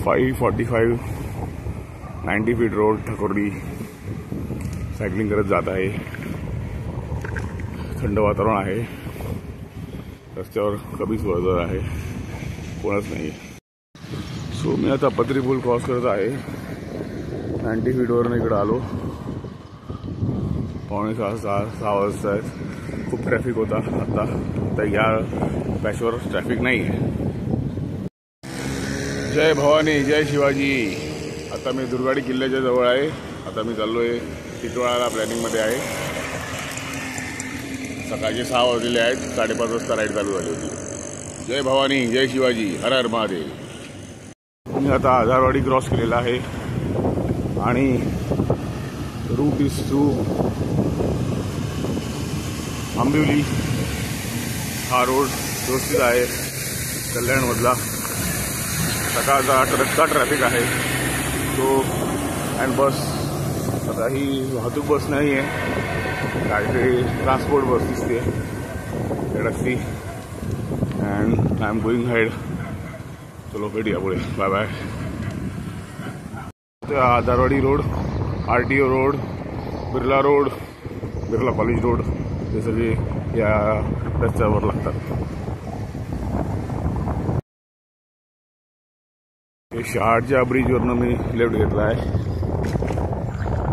545 90 feet road Thakurli cycling करत जात आहे। थंड वातावरण आहे, रस्त्यावर कमीच वर्दळ आहे, कोणच नाही। सो मी आता पत्री पूल क्रॉस करत आहे। 90 फीटवरून इकडे आलो। पावणे 6 वाजता आहेत। खूप ट्रॅफिक होता आता या पॅचवर ट्रॅफिक नाही आहे। जय भवानी जय शिवाजी। आता मी दुर्गाडी किल्ल्याच्या जवळ आहे। आता मी चाललोय टिटवाळाला, प्लॅनिंगमध्ये आहे। सकाळचे 6 वाजलेले आहेत। 5:30 वाजता राईड चालू झाली होती। जय भवानी जय शिवाजी, हर हर महादेव। मी आता आधारवाडी क्रॉस केलेला आहे आणि रूट इज थ्रू आंबिवली। हा रोड व्यवस्थित आहे, कल्याणमधला। सकाळचा ट्रकचा ट्रॅफिक आहे तो, अँड बस। आता ही वाहतूक बस नाही आहे, काहीतरी ट्रान्सपोर्ट बस दिसते, see. And I am going head. चलो भेटूया पुढे, bye bye. Adharwadi road, RTO road, Birla road, Birla college road, हे सगळे या रस्त्यावर लागतात। हे शहाडच्या ब्रिजवरनं मी लेफ्ट घेतला आहे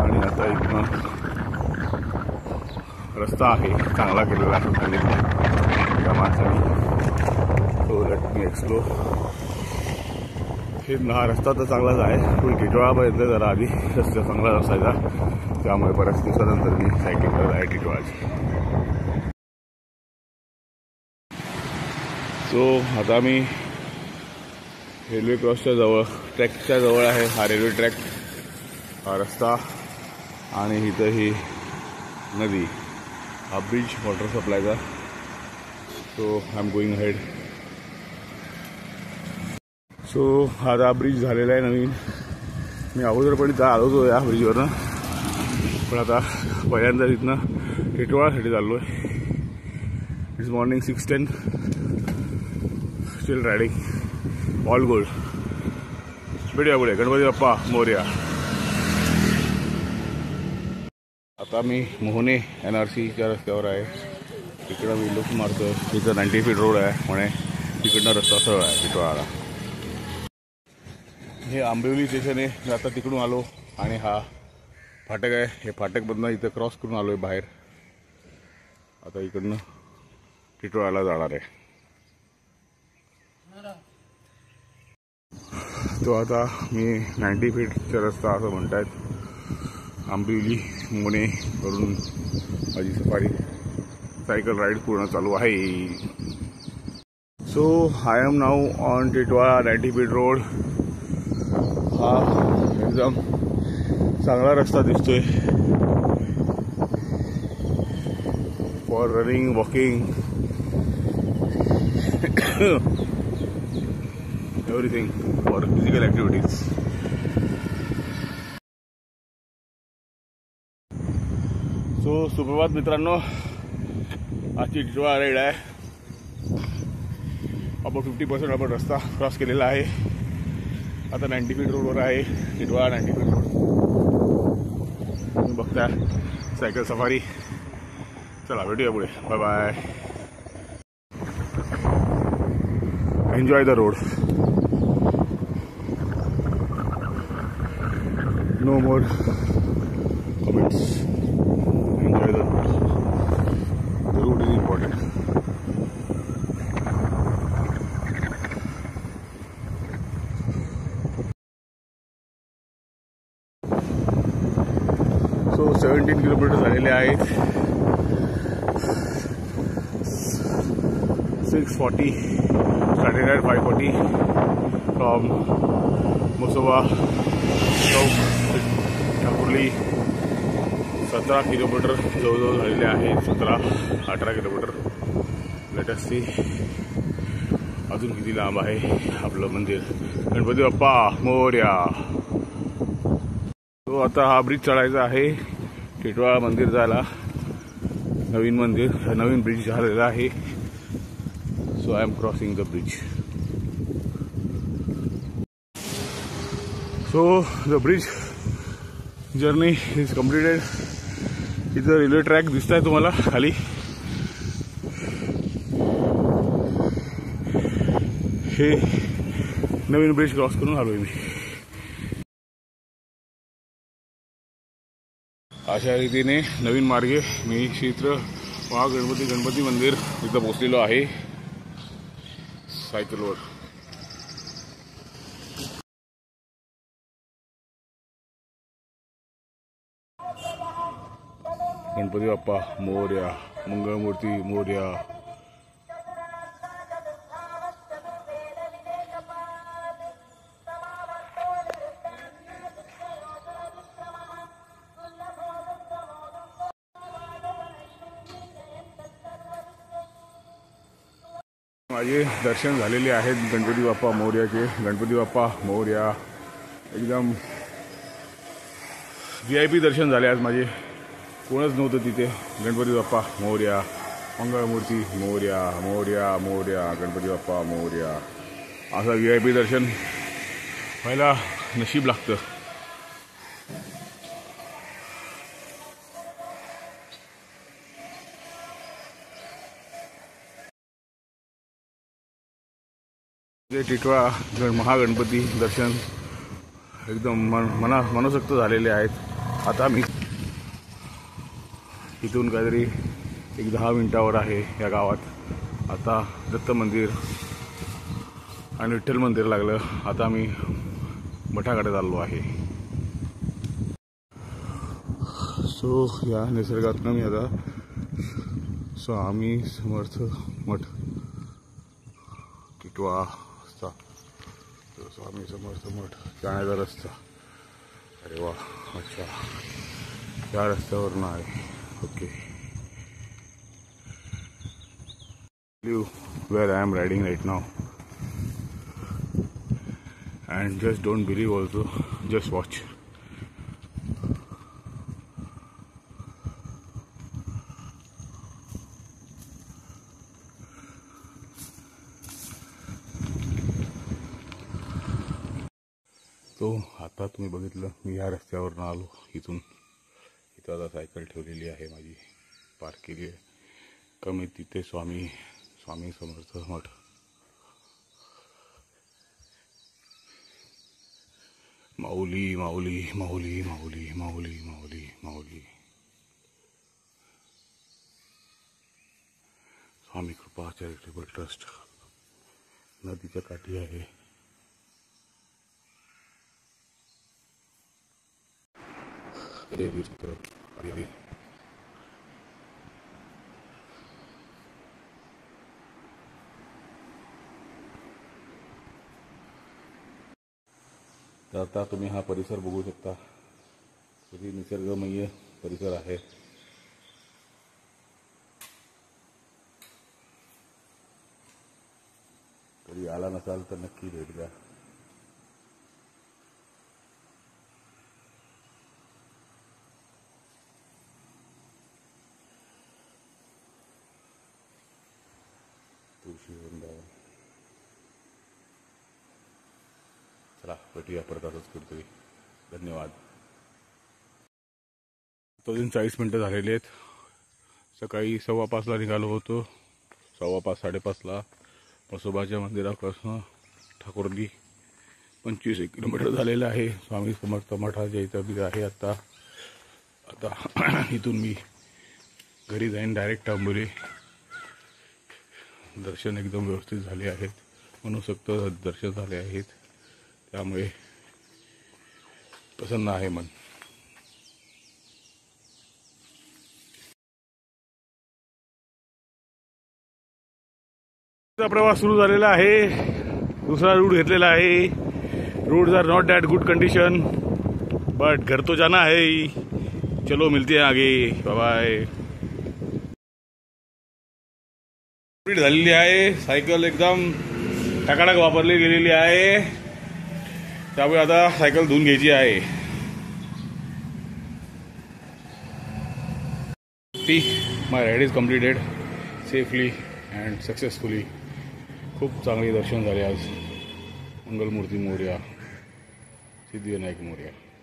आणि आता इथनं रस्ता आहे, चांगला केलेला आहे त्यांनी त्या माणसाने। So let me explore. हा रस्ता तर चांगलाच आहे, पण टिटवाळापर्यंत जरा आधी रस्ता चांगला असायचा, त्यामुळे बऱ्याच दिवसानंतर मी सायकलिंग करत आहे टिटवाळाची। सो आता मी रेल्वे क्रॉसच्या जवळ, ट्रॅकच्या जवळ आहे। हा रेल्वे ट्रॅक, हा रस्ता आणि इथं ही नदी, हा ब्रिज वॉटर सप्लायचा। So I am going head. सो हा ब्रिज झालेला आहे नवीन। मी अगोदर पण इथं आलो होतो या ब्रिजवरनं, पण आता पहिल्यांदा इथनं टिटवाळासाठी चाललो आहे। It's morning 6:10, steel riding, all gold. भेटूया पुढे, गणपती बाप्पा मोरया। आता मी मोहने NRCच्या रस्त्यावर आहे। तिकडं मी लुक मारतोय, तिथं 90 फीट रोड आहे, म्हणे तिकडनं रस्ता सरळ आहे टिटवाळाला। हे आंबिवली स्टेशन आहे, मी आता तिकडून आलो आणि हा फाटक आहे। हे फाटकमधनं इथं क्रॉस करून आलो आहे बाहेर। आता इकडनं टिटवाळाला जाणार आहे। तो आता मी 90 फीटचा रस्ता असं म्हणतायत। आंबिवली मोने करून माझी सफारी सायकल राईड पूर्ण चालू आहे। So I am now on Titwala 90 feet road. हा एकदम चांगला रस्ता दिसतोय for running, walking, everything for physical activities. So सुप्रभात मित्रांनो, आजची टिटवाळा राईड आहे। अबाउट 50% आपण रस्ता क्रॉस केलेला आहे। आता 90 फीट रोडवर आहे टिटवाळा 90 फीट रोड। तुम्ही बघता सायकल सफारी। चला भेटूया पुढे, bye bye. Enjoy the road, no more comments. Enjoy the road, the road is important. So 17 kilometre झालेले आहेत। 6:40 started at 5:40 from Musoba Chowk Thakurli. 17 kilometre जवळजवळ झालेले आहेत, 17-18 किलोमीटर। लेट अस सी अजून किती लांब आहे आपलं मंदिर। गणपती बाप्पा मोरया। तो आता हा ब्रिज चढायचा आहे टिटवाळा मंदिर जायला। नवीन मंदिर, नवीन ब्रिज झालेला आहे। So I am crossing the bridge. So the bridge journey is completed. इथं रेल्वे ट्रॅक दिसत आहे तुम्हाला खाली. हे नवीन ब्रिज क्रॉस करून आलोय मी. अशा रीतीने नवीन मार्गे मी क्षेत्र गणपती मंदिर इथं पोहोचलेलो आहे सायकलवर. गणपती बाप्पा मोरया, मंगळमूर्ती मोरया. माझे दर्शन झालेले आहेत गणपती बाप्पा मोरयाचे. गणपती बाप्पा मोरया. एकदम VIP दर्शन झाले आज माझे. कोणच नव्हतं तिथे. गणपती बाप्पा मोरया, मंगळमूर्ती मोरया, मोरया मोरया, गणपती बाप्पा मोरया. असं VIP दर्शन व्हायला नशीब लागतं. टिटवाळा महागणपती दर्शन एकदम मनसोक्त झालेले आहेत. आता मी इथून काहीतरी एक 10 मिनिटावर आहे या गावात. आता दत्त मंदिर आणि विठ्ठल मंदिर लागलं. आता मी मठाकडे चाललो आहे. सो या निसर्गातनं मी आता स्वामी समर्थ मठ टिटवाळा स्वामी समर्थ मठ जाण्याचा रस्ता. अरे वा, अच्छा, या रस्त्यावरून आहे. Okay, where I am riding right now, and just don't believe also, just watch. तो आता तुम्ही बघितलं मी या रस्त्यावरून आलो. इथं आता सायकल ठेवलेली आहे माझी, पार्क केली आहे. कमी तिथे स्वामी समर्थ मठ. माऊली माऊली माऊली माऊली माऊली माऊली माऊली. स्वामी कृपा चॅरिटेबल ट्रस्ट नदीच्या काठी आहे. तर आता तुम्ही हा परिसर बघू शकता. किती निसर्गमय परिसर आहे. कधी आला नसाल तर नक्की भेट द्या. तुळशी वृंदावन. चला भेटूया परत असंच कुठेतरी. धन्यवाद. 40 मिनिटं झालेली आहेत. सकाळी 5:15 निघालो होतो. 5:15 साडेपाचला म्हसोबाच्या मंदिरापासून ठाकुर्ली 25 किलोमीटर झालेलं आहे. स्वामी समर्थ मठाच्या इथं बी आहे. आता इथून मी घरी जाईन डायरेक्ट आंबोली. दर्शन एकदम व्यवस्थित झाले आहेत. मनसोक्त दर्शन झाले आहेत. त्यामुळे प्रसन्न आहे मन. प्रवास सुरू झालेला आहे. दूसरा रूट घेतलेला आहे. Roads are not that good condition, but घर तो जाना है. चलो मिलते हैं आगे. Bye bye. कंप्लीट झालेली आहे. सायकल एकदम टकाटक वापरली गेलेली आहे. त्यामुळे आता सायकल धुवून घ्यायची आहे. My ride is completed safely and successfully. खूप चांगले दर्शन झाले आज. मंगलमूर्ती मोरया. सिद्धिविनायक मोरया.